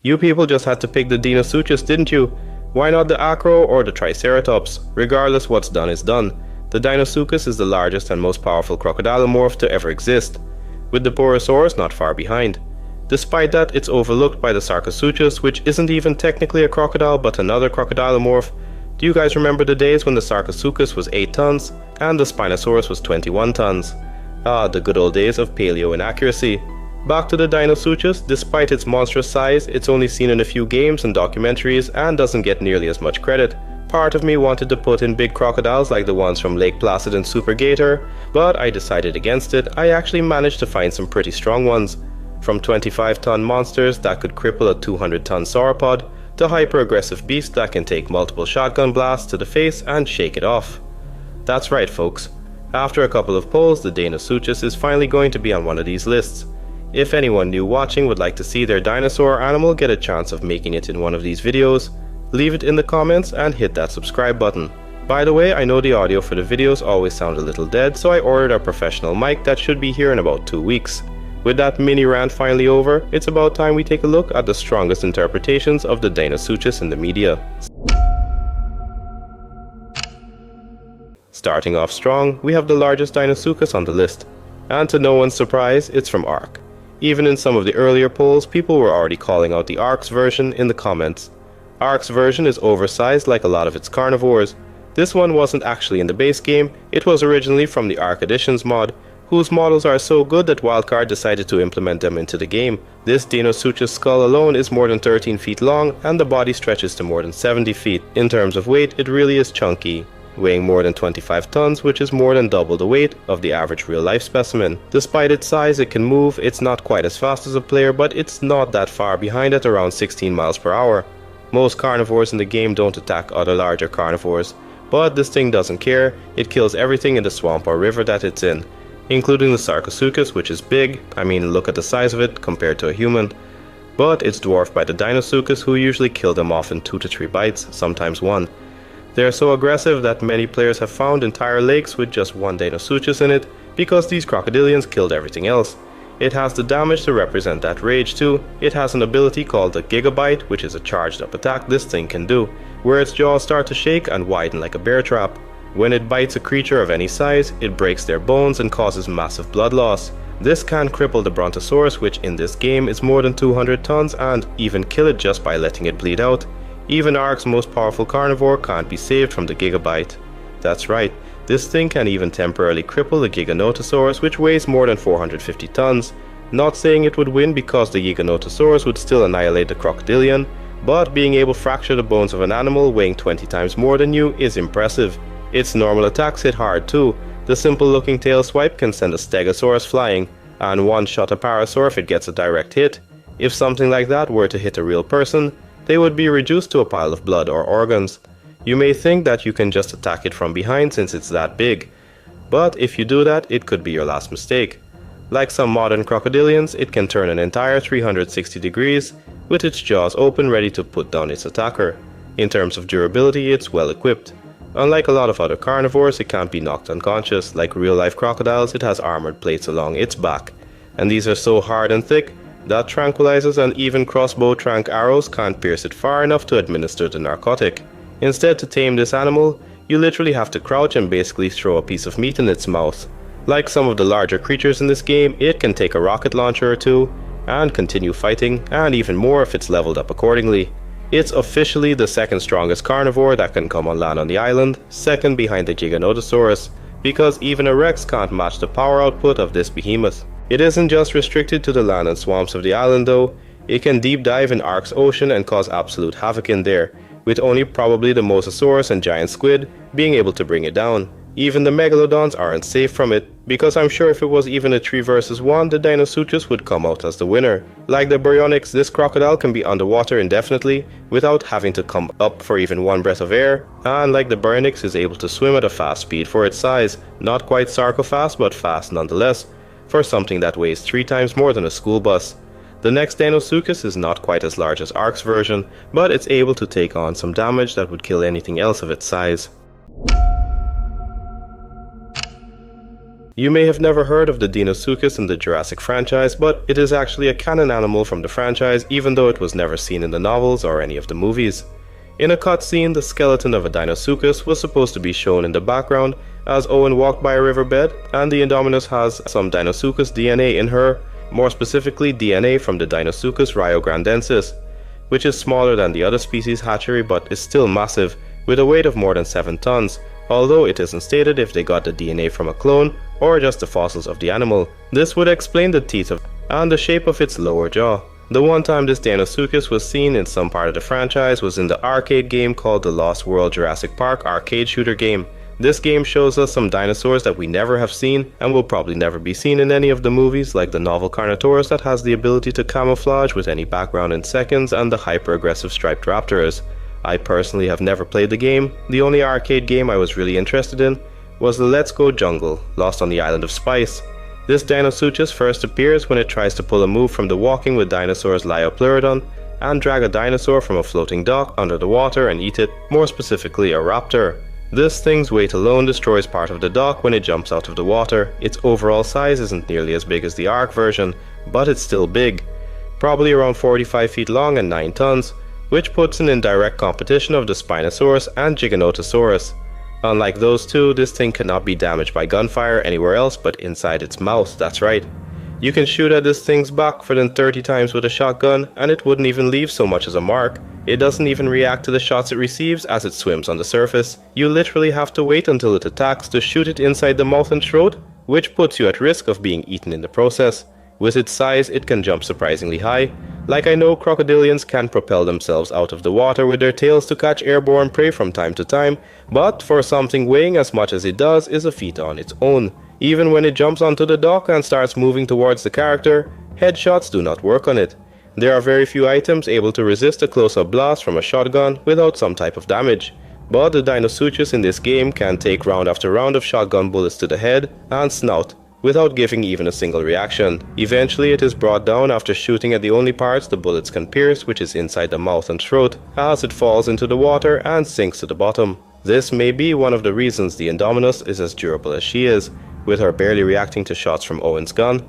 You people just had to pick the Deinosuchus, didn't you? Why not the Acro or the Triceratops? Regardless, what's done is done. The Deinosuchus is the largest and most powerful crocodilomorph to ever exist, with the Borosaurus not far behind. Despite that, it's overlooked by the Sarcosuchus, which isn't even technically a crocodile but another crocodilomorph. Do you guys remember the days when the Sarcosuchus was 8 tons and the Spinosaurus was 21 tons? Ah, the good old days of paleo inaccuracy. Back to the Deinosuchus, despite its monstrous size, it's only seen in a few games and documentaries and doesn't get nearly as much credit. Part of me wanted to put in big crocodiles like the ones from Lake Placid and Super Gator, but I decided against it. I actually managed to find some pretty strong ones. From 25-ton monsters that could cripple a 200-ton sauropod, to hyper-aggressive beasts that can take multiple shotgun blasts to the face and shake it off. That's right, folks. After a couple of polls, the Deinosuchus is finally going to be on one of these lists. If anyone new watching would like to see their dinosaur animal get a chance of making it in one of these videos, leave it in the comments and hit that subscribe button. By the way, I know the audio for the videos always sound a little dead, so I ordered a professional mic that should be here in about 2 weeks. With that mini rant finally over, it's about time we take a look at the strongest interpretations of the Deinosuchus in the media. Starting off strong, we have the largest Deinosuchus on the list, and to no one's surprise, it's from Ark. Even in some of the earlier polls, people were already calling out the Ark's version in the comments. Ark's version is oversized like a lot of its carnivores. This one wasn't actually in the base game, it was originally from the Ark Editions mod, whose models are so good that Wildcard decided to implement them into the game. This Deinosuchus skull alone is more than 13 feet long and the body stretches to more than 70 feet. In terms of weight, it really is chunky, weighing more than 25 tons, which is more than double the weight of the average real-life specimen. Despite its size, it can move. It's not quite as fast as a player, but it's not that far behind at around 16 miles per hour. Most carnivores in the game don't attack other larger carnivores, but this thing doesn't care. It kills everything in the swamp or river that it's in, including the Sarcosuchus, which is big. I mean, look at the size of it compared to a human. But it's dwarfed by the Deinosuchus, who usually kill them off in 2 to 3 bites, sometimes 1. They are so aggressive that many players have found entire lakes with just 1 Deinosuchus in it, because these crocodilians killed everything else. It has the damage to represent that rage too. It has an ability called the Gigabite, which is a charged up attack this thing can do, where its jaws start to shake and widen like a bear trap. When it bites a creature of any size, it breaks their bones and causes massive blood loss. This can cripple the Brontosaurus, which in this game is more than 200 tons, and even kill it just by letting it bleed out. Even Ark's most powerful carnivore can't be saved from the Gigabite. That's right, this thing can even temporarily cripple the Giganotosaurus, which weighs more than 450 tons. Not saying it would win because the Giganotosaurus would still annihilate the crocodilian, but being able to fracture the bones of an animal weighing 20 times more than you is impressive. Its normal attacks hit hard too. The simple looking tail swipe can send a Stegosaurus flying, and one-shot a Parasaur if it gets a direct hit. If something like that were to hit a real person, they would be reduced to a pile of blood or organs. You may think that you can just attack it from behind since it's that big, but if you do that, it could be your last mistake. Like some modern crocodilians, it can turn an entire 360 degrees with its jaws open ready to put down its attacker. In terms of durability, it's well equipped. Unlike a lot of other carnivores, it can't be knocked unconscious. Like real-life crocodiles, it has armored plates along its back, and these are so hard and thick that tranquilizers and even crossbow tranq arrows can't pierce it far enough to administer the narcotic. Instead, to tame this animal, you literally have to crouch and basically throw a piece of meat in its mouth. Like some of the larger creatures in this game, it can take a rocket launcher or two and continue fighting, and even more if it's leveled up accordingly. It's officially the second strongest carnivore that can come on land on the island, second behind the Giganotosaurus, because even a Rex can't match the power output of this behemoth. It isn't just restricted to the land and swamps of the island though. It can deep dive in Ark's ocean and cause absolute havoc in there, with only probably the Mosasaurus and giant squid being able to bring it down. Even the Megalodons aren't safe from it, because I'm sure if it was even a 3 versus 1, the Deinosuchus would come out as the winner. Like the Baryonyx, this crocodile can be underwater indefinitely without having to come up for even 1 breath of air, and like the Baryonyx is able to swim at a fast speed for its size. Not quite sarco-fast, but fast nonetheless, for something that weighs 3 times more than a school bus. The next Deinosuchus is not quite as large as Ark's version, but it's able to take on some damage that would kill anything else of its size. You may have never heard of the Deinosuchus in the Jurassic franchise, but it is actually a canon animal from the franchise even though it was never seen in the novels or any of the movies. In a cutscene, the skeleton of a Deinosuchus was supposed to be shown in the background as Owen walked by a riverbed, and the Indominus has some Deinosuchus DNA in her, more specifically DNA from the Deinosuchus riograndensis, which is smaller than the other species hatchery but is still massive, with a weight of more than 7 tons, although it isn't stated if they got the DNA from a clone or just the fossils of the animal. This would explain the teeth and the shape of its lower jaw. The one time this Deinosuchus was seen in some part of the franchise was in the arcade game called the Lost World Jurassic Park arcade shooter game. This game shows us some dinosaurs that we never have seen and will probably never be seen in any of the movies, like the novel Carnotaurus that has the ability to camouflage with any background in seconds, and the hyper-aggressive striped raptors. I personally have never played the game. The only arcade game I was really interested in was the Let's Go Jungle, Lost on the Island of Spice. This Deinosuchus first appears when it tries to pull a move from the Walking with Dinosaurs Liopleurodon and drag a dinosaur from a floating dock under the water and eat it, more specifically a raptor. This thing's weight alone destroys part of the dock when it jumps out of the water. Its overall size isn't nearly as big as the Ark version, but it's still big, probably around 45 feet long and 9 tons, which puts it in direct competition of the Spinosaurus and Giganotosaurus. Unlike those two, this thing cannot be damaged by gunfire anywhere else but inside its mouth, that's right. You can shoot at this thing's back for than 30 times with a shotgun and it wouldn't even leave so much as a mark. It doesn't even react to the shots it receives as it swims on the surface. You literally have to wait until it attacks to shoot it inside the mouth and throat, which puts you at risk of being eaten in the process. With its size, it can jump surprisingly high. Like I know crocodilians can propel themselves out of the water with their tails to catch airborne prey from time to time, but for something weighing as much as it does is a feat on its own. Even when it jumps onto the dock and starts moving towards the character, headshots do not work on it. There are very few items able to resist a close-up blast from a shotgun without some type of damage, but the Deinosuchus in this game can take round after round of shotgun bullets to the head and snout without giving even a single reaction. Eventually it is brought down after shooting at the only parts the bullets can pierce, which is inside the mouth and throat, as it falls into the water and sinks to the bottom. This may be one of the reasons the Indominus is as durable as she is, with her barely reacting to shots from Owen's gun,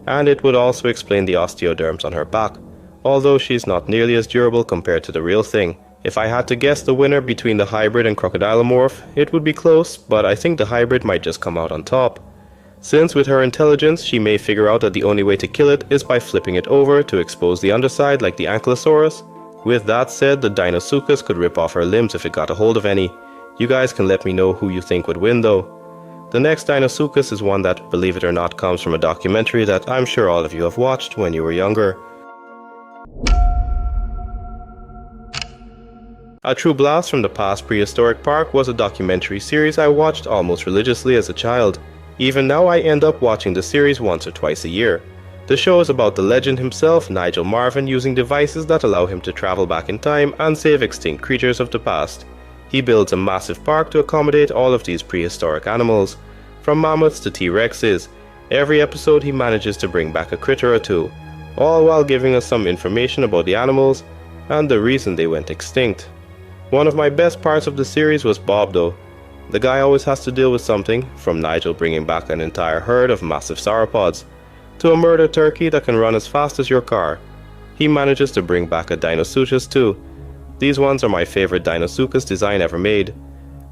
and it would also explain the osteoderms on her back, although she's not nearly as durable compared to the real thing. If I had to guess the winner between the hybrid and crocodilomorph, it would be close, but I think the hybrid might just come out on top, since with her intelligence she may figure out that the only way to kill it is by flipping it over to expose the underside like the Ankylosaurus. With that said, the Deinosuchus could rip off her limbs if it got a hold of any. You guys can let me know who you think would win though. The next Deinosuchus is one that, believe it or not, comes from a documentary that I'm sure all of you have watched when you were younger. A True Blast from the Past Prehistoric Park was a documentary series I watched almost religiously as a child. Even now I end up watching the series once or twice a year. The show is about the legend himself, Nigel Marven, using devices that allow him to travel back in time and save extinct creatures of the past. He builds a massive park to accommodate all of these prehistoric animals, from mammoths to T-Rexes. Every episode he manages to bring back a critter or two, all while giving us some information about the animals and the reason they went extinct. One of my best parts of the series was Bob though. The guy always has to deal with something, from Nigel bringing back an entire herd of massive sauropods, to a murder turkey that can run as fast as your car. He manages to bring back a Deinosuchus too. These ones are my favorite Deinosuchus design ever made,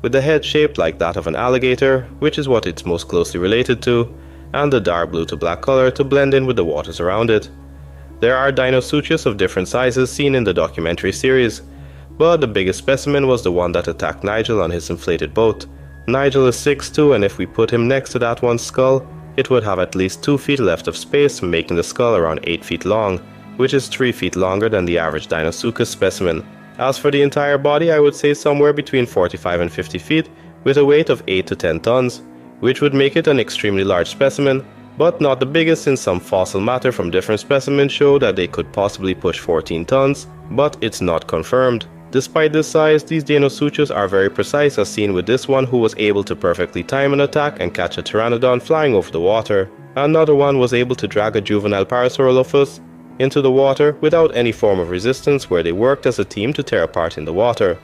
with the head shaped like that of an alligator, which is what it's most closely related to, and the dark blue to black color to blend in with the waters around it. There are Deinosuchus of different sizes seen in the documentary series, but the biggest specimen was the one that attacked Nigel on his inflated boat. Nigel is 6'2", and if we put him next to that one's skull, it would have at least 2 feet left of space, making the skull around 8 feet long, which is 3 feet longer than the average Deinosuchus specimen. As for the entire body, I would say somewhere between 45 and 50 feet, with a weight of 8 to 10 tons, which would make it an extremely large specimen, but not the biggest, since some fossil matter from different specimens show that they could possibly push 14 tons, but it's not confirmed. Despite this size, these Deinosuchus are very precise, as seen with this one who was able to perfectly time an attack and catch a pteranodon flying over the water. Another one was able to drag a juvenile Parasaurolophus into the water without any form of resistance, where they worked as a team to tear apart in the water.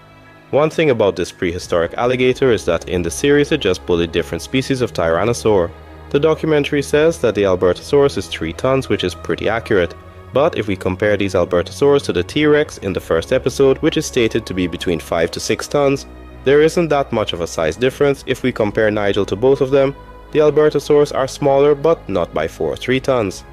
One thing about this prehistoric alligator is that in the series it just bullied different species of tyrannosaur. The documentary says that the Albertosaurus is 3 tons, which is pretty accurate. But if we compare these Albertosaurs to the T-Rex in the first episode, which is stated to be between 5 to 6 tons, there isn't that much of a size difference. If we compare Nigel to both of them, the Albertosaurs are smaller but not by 4 or 3 tons.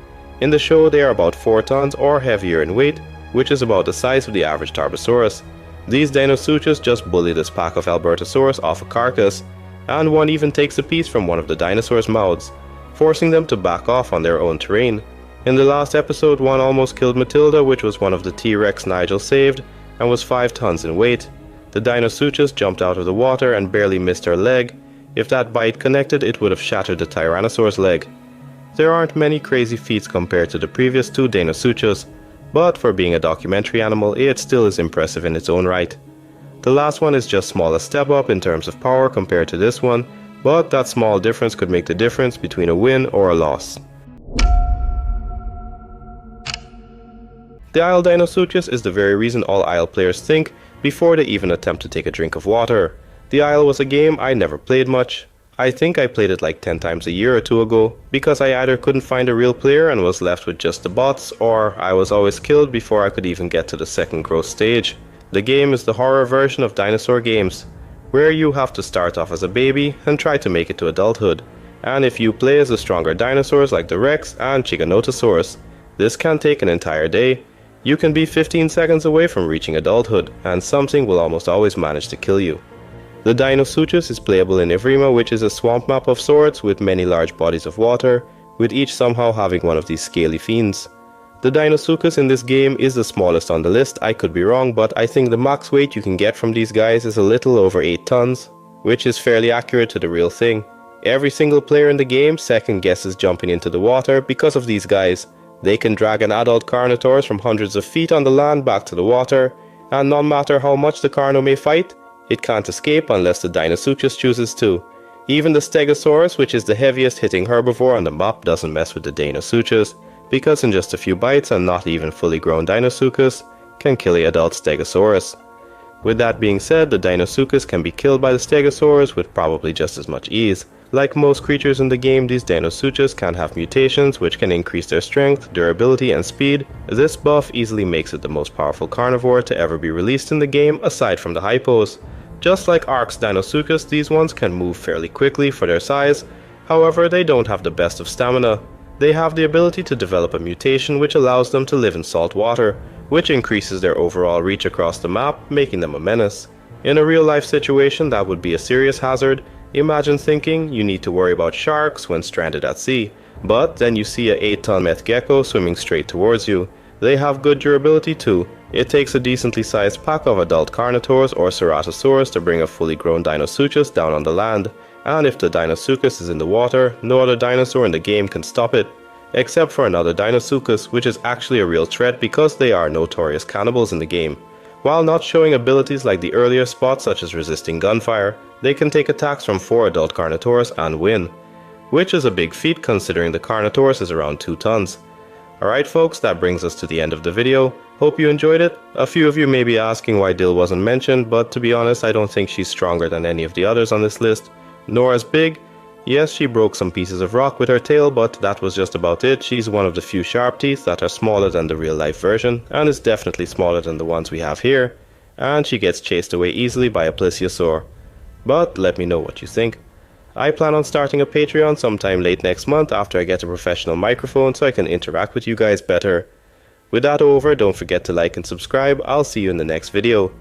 In the show they are about 4 tons or heavier in weight, which is about the size of the average Tarbosaurus. These Deinosuchus just bully this pack of Albertosaurus off a carcass, and one even takes a piece from one of the dinosaurs' mouths, forcing them to back off on their own terrain. In the last episode, one almost killed Matilda, which was one of the T-Rex Nigel saved, and was 5 tons in weight. The Deinosuchus jumped out of the water and barely missed her leg. If that bite connected, it would have shattered the Tyrannosaur's leg. There aren't many crazy feats compared to the previous 2 Deinosuchus, but for being a documentary animal, it still is impressive in its own right. The last one is just small a step up in terms of power compared to this one, but that small difference could make the difference between a win or a loss. The Isle Deinosuchus is the very reason all Isle players think before they even attempt to take a drink of water. The Isle was a game I never played much. I think I played it like 10 times a year or 2 ago, because I either couldn't find a real player and was left with just the bots, or I was always killed before I could even get to the second growth stage. The game is the horror version of dinosaur games, where you have to start off as a baby and try to make it to adulthood. And if you play as the stronger dinosaurs like the Rex and Giganotosaurus, this can take an entire day. You can be 15 seconds away from reaching adulthood, and something will almost always manage to kill you. The Deinosuchus is playable in Ivrima, which is a swamp map of sorts with many large bodies of water, with each somehow having one of these scaly fiends. The Deinosuchus in this game is the smallest on the list. I could be wrong, but I think the max weight you can get from these guys is a little over 8 tons, which is fairly accurate to the real thing. Every single player in the game second guesses jumping into the water because of these guys. They can drag an adult Carnotaurus from hundreds of feet on the land back to the water, and no matter how much the Carno may fight, it can't escape unless the Deinosuchus chooses to. Even the Stegosaurus, which is the heaviest hitting herbivore on the map, doesn't mess with the Deinosuchus, because in just a few bites and not even fully grown Deinosuchus can kill the adult Stegosaurus. With that being said, the Deinosuchus can be killed by the Stegosaurus with probably just as much ease. Like most creatures in the game, these Deinosuchus can have mutations which can increase their strength, durability and speed. This buff easily makes it the most powerful carnivore to ever be released in the game aside from the Hypos. Just like Ark's Deinosuchus, these ones can move fairly quickly for their size, however they don't have the best of stamina. They have the ability to develop a mutation which allows them to live in salt water, which increases their overall reach across the map, making them a menace. In a real life situation that would be a serious hazard. Imagine thinking you need to worry about sharks when stranded at sea, but then you see a 8-ton meth gecko swimming straight towards you. They have good durability too. It takes a decently sized pack of adult Carnotaurs or Ceratosaurus to bring a fully grown Deinosuchus down on the land, and if the Deinosuchus is in the water, no other dinosaur in the game can stop it, except for another Deinosuchus, which is actually a real threat because they are notorious cannibals in the game. While not showing abilities like the earlier spots such as resisting gunfire, they can take attacks from 4 adult Carnotaurus and win, which is a big feat considering the Carnotaurus is around 2 tons. Alright folks, that brings us to the end of the video. Hope you enjoyed it. A few of you may be asking why Dill wasn't mentioned, but to be honest I don't think she's stronger than any of the others on this list, nor as big. Yes, she broke some pieces of rock with her tail, but that was just about it. She's one of the few sharp teeth that are smaller than the real life version, and is definitely smaller than the ones we have here, and she gets chased away easily by a plesiosaur. But let me know what you think. I plan on starting a Patreon sometime late next month after I get a professional microphone so I can interact with you guys better. With that over, don't forget to like and subscribe. I'll see you in the next video.